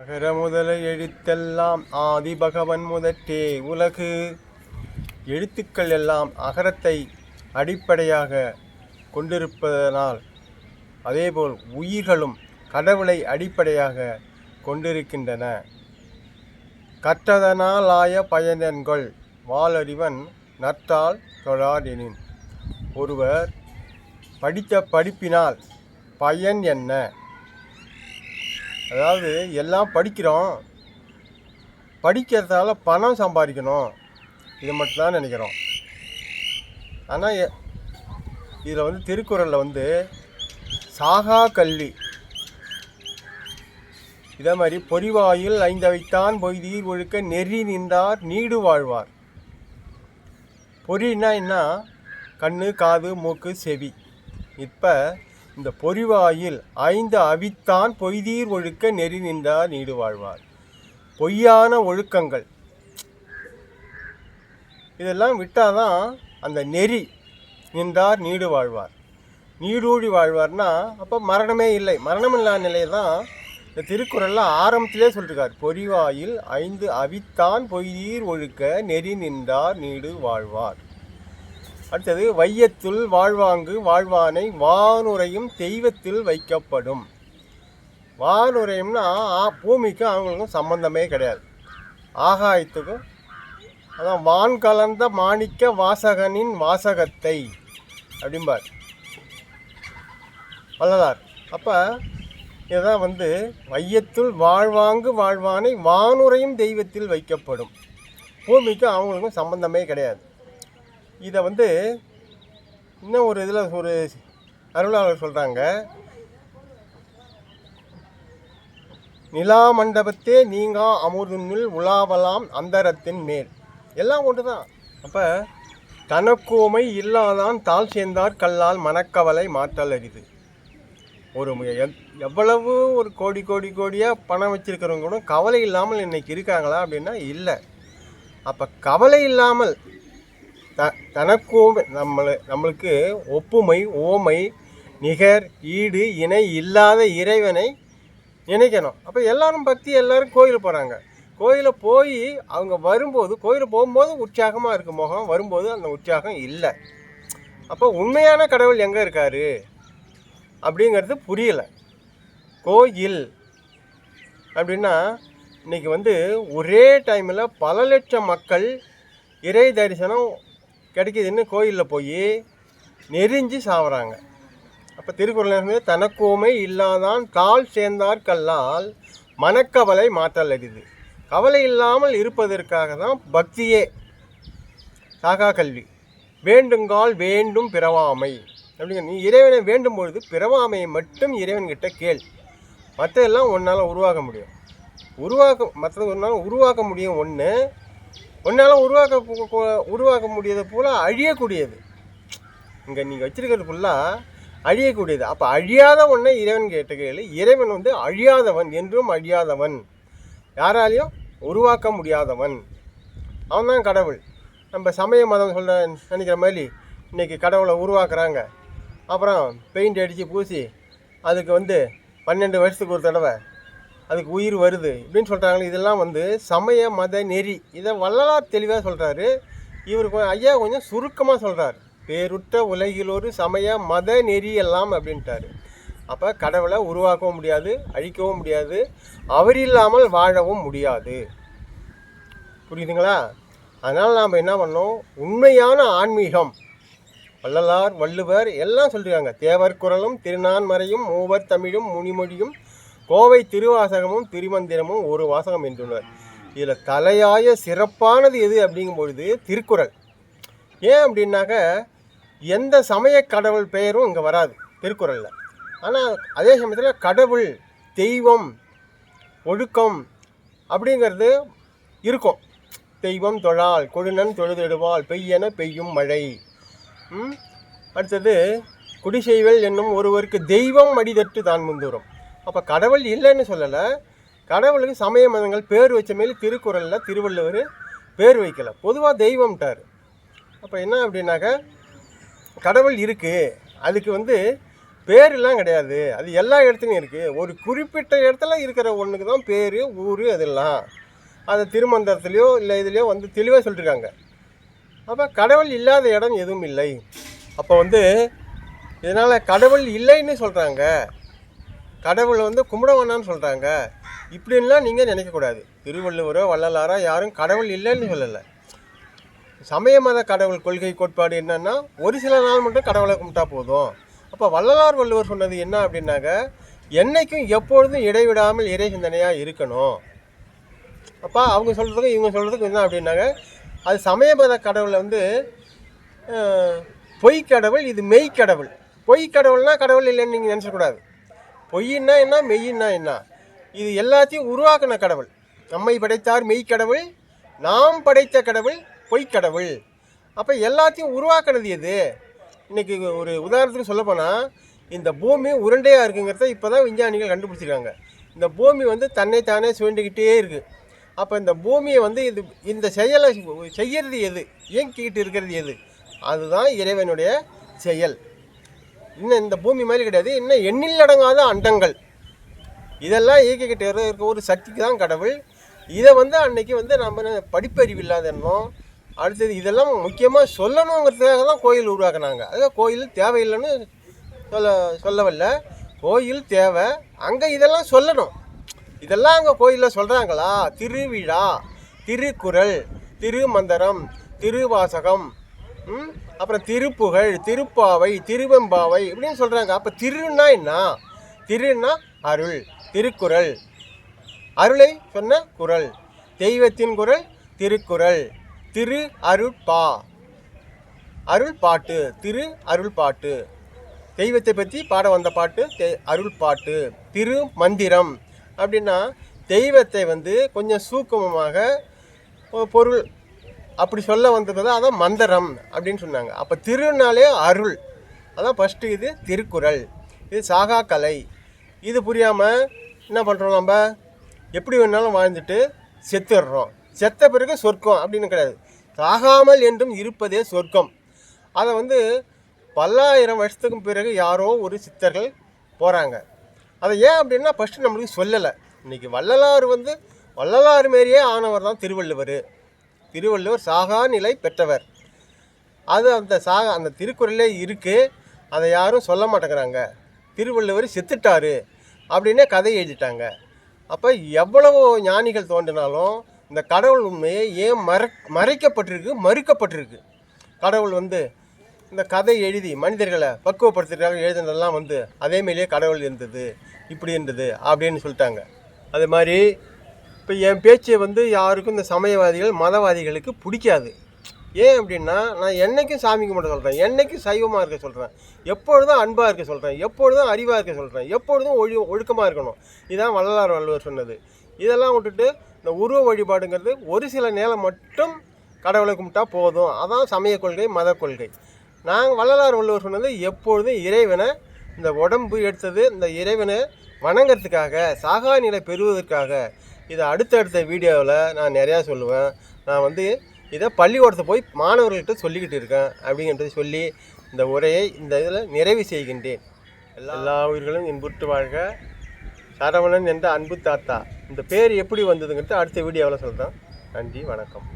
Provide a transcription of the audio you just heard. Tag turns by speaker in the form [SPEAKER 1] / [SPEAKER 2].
[SPEAKER 1] அகர முதல எழுத்தெல்லாம் ஆதி பகவன் முதற்றே உலகு. எழுத்துக்கள் எல்லாம் அகரத்தை அடிப்படையாக கொண்டிருப்பதனால் அதேபோல் உயிர்களும் கடவுளை அடிப்படையாக கொண்டிருக்கின்றன. கற்றதனால் ஆய பயனென்கொள் வாளறிவன் நற்றால் தொழாதெனின். ஒருவர் படித்த படிப்பினால் பயன் என்ன? அதாவது எல்லாம் படிக்கிறோம், படிக்கிறதால பணம் சம்பாதிக்கணும், இது மட்டும்தான் நினைக்கிறோம். ஆனால் இதில் திருக்குறளில் சாகா கல்வி, இதே மாதிரி பொறிவாயில் ஐந்தவைத்தான் பொய்தீர் ஒழுக்க நெறி நின்றார் நீடு வாழ்வார். பொறின்னா என்ன? கண்ணு, காது, மூக்கு, செவி. இப்போ இந்த பொறிவாயில் ஐந்து அவித்தான் பொய்தீர் ஒழுக்க நெறி நின்றார் நீடு வாழ்வார். பொய்யான ஒழுக்கங்கள் இதெல்லாம் விட்டாதான் அந்த நெறி நின்றார் நீடு வாழ்வார். நீடூழி வாழ்வார்னா அப்போ மரணமே இல்லை. மரணமில்லா நிலை தான் இந்த திருக்குறளில் ஆரம்பத்திலே சொல்லியிருக்கார். பொறிவாயில் ஐந்து அவித்தான் பொய்தீர் ஒழுக்க நெறி நின்றார் நீடு வாழ்வார். அடுத்தது வையத்துள் வாழ்வாங்கு வாழ்வானை வானுரையும் தெய்வத்தில் வைக்கப்படும். வானுரையும்னா பூமிக்கும் அவங்களுக்கும் சம்பந்தமே கிடையாது. ஆகாயத்துக்கும் அதான் வான் கலந்த மாணிக்க வாசகனின் வாசகத்தை அப்படிம்பார் வள்ளலார். அப்போ இதுதான் வையத்துள் வாழ்வாங்கு வாழ்வானை வானுரையும் தெய்வத்தில் வைக்கப்படும். பூமிக்கும் அவங்களுக்கும் சம்பந்தமே கிடையாது. இதை இன்னும் ஒரு இதில் ஒரு அருளாளர் சொல்கிறாங்க. நிலா மண்டபத்தே நீங்கா அமுதுன்னில் உலாவலாம் அந்தரத்தின் மேல். எல்லாம் ஒன்று தான். அப்போ தனக்கோமை இல்லாதான் தாழ் சேர்ந்தார் கல்லால் மனக்கவலை மாற்றல் அரிது. ஒரு எவ்வளவு ஒரு கோடி கோடி கோடியாக பணம் வச்சுருக்கிறவங்க கூட கவலை இல்லாமல் இன்றைக்கி இருக்காங்களா அப்படின்னா இல்லை. அப்போ கவலை இல்லாமல் தனக்கோமை நம்மளுக்கு ஒப்புமை ஓமை நிகர் ஈடு இணை இல்லாத இறைவனை நினைக்கணும். அப்போ எல்லாரும் பக்தி, எல்லோரும் கோயில் போகிறாங்க. கோயிலில் போய் அவங்க வரும்போது, கோயிலில் போகும்போது உற்சாகமாக இருக்குது முகம், வரும்போது அந்த உற்சாகம் இல்லை. அப்போ உண்மையான கடவுள் எங்கே இருக்கார் அப்படிங்கிறது புரியலை. கோயில் அப்படின்னா இன்றைக்கி ஒரே டைமில் பல லட்சம் மக்கள் இறை தரிசனம் கிடைக்கிதுன்னு கோயிலில் போய் நெறிஞ்சு சாவுறாங்க. அப்போ திருக்குறள் தனக்கோமை இல்லாதான் தாழ் சேர்ந்தார் கல்லால் மனக்கவலை மாற்றல் அரிது. கவலை இல்லாமல் இருப்பதற்காக தான் பக்தியே. சாகா கல்வி. வேண்டுங்கால் வேண்டும் பிறவாமை அப்படிங்கிற. நீ இறைவனை வேண்டும் பொழுது பிறவாமையை மட்டும் இறைவன்கிட்ட கேள். மற்றதெல்லாம் ஒன்றால் உருவாக்க முடியும். மற்றது ஒன்றால் உருவாக்க முடியும். ஒன்றால் உருவாக்க முடியதை போல் அழியக்கூடியது. இங்கே நீங்கள் வச்சிருக்கிறது ஃபுல்லாக அழியக்கூடியது. அப்போ அழியாத ஒன்றை இறைவன் கேட்ட கேள்வி. இறைவன் அழியாதவன், என்றும் அழியாதவன், யாராலையும் உருவாக்க முடியாதவன். அவன் தான் கடவுள். நம்ம சமய மதம் நினைக்கிற மாதிரி இன்றைக்கி கடவுளை உருவாக்குறாங்க. அப்புறம் பெயிண்ட் அடித்து பூசி அதுக்கு 12 வருஷத்துக்கு ஒரு தடவை அதுக்கு உயிர் வருது இப்படின்னு சொல்கிறாங்களே. இதெல்லாம் சமய மத நெறி. இதை வள்ளலார் தெளிவாக சொல்கிறாரு. இவருக்கு ஐயா கொஞ்சம் சுருக்கமாக சொல்கிறார். பேருற்ற உலகில் ஒரு சமய மத நெறி எல்லாம் அப்படின்ட்டாரு. அப்போ கடவுளை உருவாக்கவும் முடியாது, அழிக்கவும் முடியாது, அவர் இல்லாமல் வாழவும் முடியாது. புரியுதுங்களா? அதனால் நாம் என்ன பண்ணோம்? உண்மையான ஆன்மீகம் வள்ளலார் வள்ளுவர் எல்லாம் சொல்லியிருக்காங்க. தேவர் குறளும் திருநான்மறையும் மூவர் தமிழும் முனிமொழியும் கோவை திருவாசகமும் திருமந்திரமும் ஒரு வாசகம் என்றுள்ளார். இதில் தலையாய சிறப்பானது எது அப்படிங்கும்பொழுது திருக்குறள். ஏன் அப்படின்னாக்க எந்த சமய கடவுள் பெயரும் இங்கே வராது திருக்குறளில். ஆனால் அதே சமயத்தில் கடவுள், தெய்வம், ஒழுக்கம் அப்படிங்கிறது இருக்கும். தெய்வம் தொழால் கொழுநன் தொழுதிடுவாள் பெய்யென பெய்யும் மழை. அடுத்தது குடிசெய்வல் என்னும் ஒருவருக்கு தெய்வம் அடிதட்டு தான் முந்துரும். அப்போ கடவுள் இல்லைன்னு சொல்லலை. கடவுளுக்கு சமய மதங்கள் பேர் வச்ச மேலே திருக்குறளில் திருவள்ளுவர் பேர் வைக்கலை, பொதுவாக தெய்வம்ட்டார். அப்போ என்ன அப்படின்னாக்க கடவுள் இருக்குது, அதுக்கு பேரெல்லாம் கிடையாது. அது எல்லா இடத்துலையும் இருக்குது. ஒரு குறிப்பிட்ட இடத்துல இருக்கிற ஒன்றுக்கு தான் பேர், ஊர், அதெல்லாம். அதை திருமந்திரத்துலேயோ இல்லை இதுலேயோ வந்து தெளிவாக சொல்லியிருக்காங்க. அப்போ கடவுள் இல்லாத இடம் எதுவும் இல்லை. அப்போ வந்து இதனால் கடவுள் இல்லைன்னு சொல்கிறாங்க, கடவுளை வந்து கும்பிட வேணான்னு சொல்கிறாங்க, இப்படின்லாம் நீங்கள் நினைக்கக்கூடாது. திருவள்ளுவரோ வள்ளலாரோ யாரும் கடவுள் இல்லைன்னு சொல்லலை. சமய மத கடவுள் கொள்கை கோட்பாடு என்னென்னா, ஒரு சில நாள் மட்டும் கடவுளை கும்பிட்டா போதும். அப்போ வள்ளலார் வள்ளுவர் சொன்னது என்ன அப்படின்னாக்க, என்றைக்கும் எப்பொழுதும் இடைவிடாமல் இறை சிந்தனையாக இருக்கணும். அப்போ அவங்க சொல்கிறதுக்கும் இவங்க சொல்கிறதுக்கும் என்ன அப்படின்னாக்க, அது சமய மத கடவுளை வந்து பொய் கடவுள், இது மெய் கடவுள். பொய் கடவுள்னால் கடவுள் இல்லைன்னு நீங்கள் நினச்சக்கூடாது. பொய்ன்னா என்ன, மெய்யின்னா என்ன, இது எல்லாத்தையும் உருவாக்கின கடவுள். நம்மை படைத்தார் மெய் கடவுள், நாம் படைத்த கடவுள் பொய் கடவுள். அப்போ எல்லாத்தையும் உருவாக்கினது எது? இன்றைக்கி ஒரு உதாரணத்துக்கு சொல்லப்போனால், இந்த பூமி உருண்டையாக இருக்குங்கிறத இப்போ தான் விஞ்ஞானிகள் கண்டுபிடிச்சிருக்காங்க. இந்த பூமி வந்து தன்னைத்தானே சுழண்டுக்கிட்டே இருக்குது. அப்போ இந்த பூமியை வந்து இந்த செயலை செய்கிறது எது, இயங்கிக்கிட்டு இருக்கிறது எது? அதுதான் இறைவனுடைய செயல். இன்னும் இந்த பூமி மாதிரி கிடையாது, இன்னும் எண்ணில் அடங்காத அண்டங்கள் இதெல்லாம் இயக்கிக்கிட்டு இருக்க ஒரு சக்திக்கு தான் கடவுள். இதை வந்து அன்னைக்கு வந்து நம்ம படிப்பறிவு இல்லாத எண்ணம். அடுத்தது இதெல்லாம் முக்கியமாக சொல்லணுங்கிறதுக்காக தான் கோயில் உருவாக்குனாங்க. அதுதான் கோயில் தேவையில்லைன்னு சொல்லவில்லை, கோயில் தேவை. அங்கே இதெல்லாம் சொல்லணும். இதெல்லாம் அங்கே கோயிலில் சொல்கிறாங்களா? திருவிழா, திருக்குறள், திருமந்திரம், திருவாசகம், அப்புறம் திருப்புகழ், திருப்பாவை, திருவெம்பாவை இப்படின்னு சொல்கிறாங்க. அப்போ திருன்னா என்ன? திருன்னா அருள், திருக்குறள், அருளை சொன்ன குறள், தெய்வத்தின் குறள் திருக்குறள், திரு அருட்பா, அருள் பாட்டு, திரு அருள் பாட்டு, தெய்வத்தை பற்றி பாட வந்த பாட்டு அருள் பாட்டு. திரு மந்திரம் அப்படின்னா தெய்வத்தை வந்து கொஞ்சம் சூக்குமமாக பொருள் அப்படி சொல்ல வந்தது, அதான் மந்திரம் அப்படின்னு சொன்னாங்க. அப்போ திருநாளே அருள், அதான் ஃபஸ்ட்டு. இது திருக்குறள், இது சாகா கலை. இது புரியாமல் என்ன பண்ணுறோம், நம்ம எப்படி வேணாலும் வாழ்ந்துட்டு செத்துடுறோம். செத்த பிறகு சொர்க்கம் அப்படின்னு கிடையாது, சாகாமல் என்றும் இருப்பதே சொர்க்கம். அதை வந்து பல்லாயிரம் வருஷத்துக்கு பிறகு யாரோ ஒரு சித்தர்கள் போகிறாங்க. அதை ஏன் அப்படின்னா ஃபஸ்ட்டு நம்மளுக்கு சொல்லலை. இன்றைக்கி வள்ளலார் வந்து வள்ளலார் மாரியே ஆனவர் தான் திருவள்ளுவர். திருவள்ளுவர் சாகா நிலை பெற்றவர். அது அந்த திருக்குறளே இருக்குது, அதை யாரும் சொல்ல மாட்டேங்கிறாங்க. திருவள்ளுவர் செத்துட்டார் அப்படின்னே கதை எழுதிட்டாங்க. அப்போ எவ்வளவோ ஞானிகள் தோன்றினாலும் இந்த கடவுள் உண்மையை ஏன் மறைக்கப்பட்டிருக்கு, மறுக்கப்பட்டிருக்கு. கடவுள் வந்து இந்த கதை எழுதி மனிதர்களை பக்குவப்படுத்துறதுக்காக எழுதுனதெல்லாம் வந்து அதேமாரியே கடவுள் இருந்தது, இப்படி இருந்தது அப்படின்னு சொல்லிட்டாங்க. அது மாதிரி இப்போ என் பேச்சை வந்து யாருக்கும் இந்த சமயவாதிகள் மதவாதிகளுக்கு பிடிக்காது. ஏன் அப்படின்னா, நான் என்றைக்கும் சாமி கும்பிட சொல்கிறேன், என்றைக்கும் சைவமாக இருக்க சொல்கிறேன், எப்பொழுதும் அன்பாக இருக்க சொல்கிறேன், எப்பொழுதும் அறிவாக இருக்க சொல்கிறேன், எப்பொழுதும் ஒழுக்கமாக இருக்கணும். இதுதான் வள்ளலார் வள்ளுவர் சொன்னது. இதெல்லாம் விட்டுட்டு இந்த உருவ வழிபாடுங்கிறது ஒரு சில நேரம் மட்டும் கடவுளை கும்பிட்டா போதும், அதான் சமய கொள்கை, மத கொள்கை. நாங்கள் வள்ளலார் வள்ளுவர் சொன்னது எப்பொழுதும் இறைவனை, இந்த உடம்பு எடுத்தது இந்த இறைவனை வணங்கிறதுக்காக, சாகா நிலை பெறுவதற்காக. இதை அடுத்தடுத்த வீடியோவில் நான் நிறையா சொல்லுவேன். நான் வந்து இதை பள்ளிக்கூடத்தை போய் மாணவர்கள்ட்ட சொல்லிக்கிட்டு இருக்கேன் அப்படிங்கிறத சொல்லி இந்த உரையை இந்த இதில் நிறைவு செய்கின்றேன். எல்லா உயிர்களும் இன்புற்று வாழ்க. சரவணன் என்ற அன்பு தாத்தா. இந்த பேர் எப்படி வந்ததுங்கிறது அடுத்த வீடியோவில் சொல்கிறேன். நன்றி, வணக்கம்.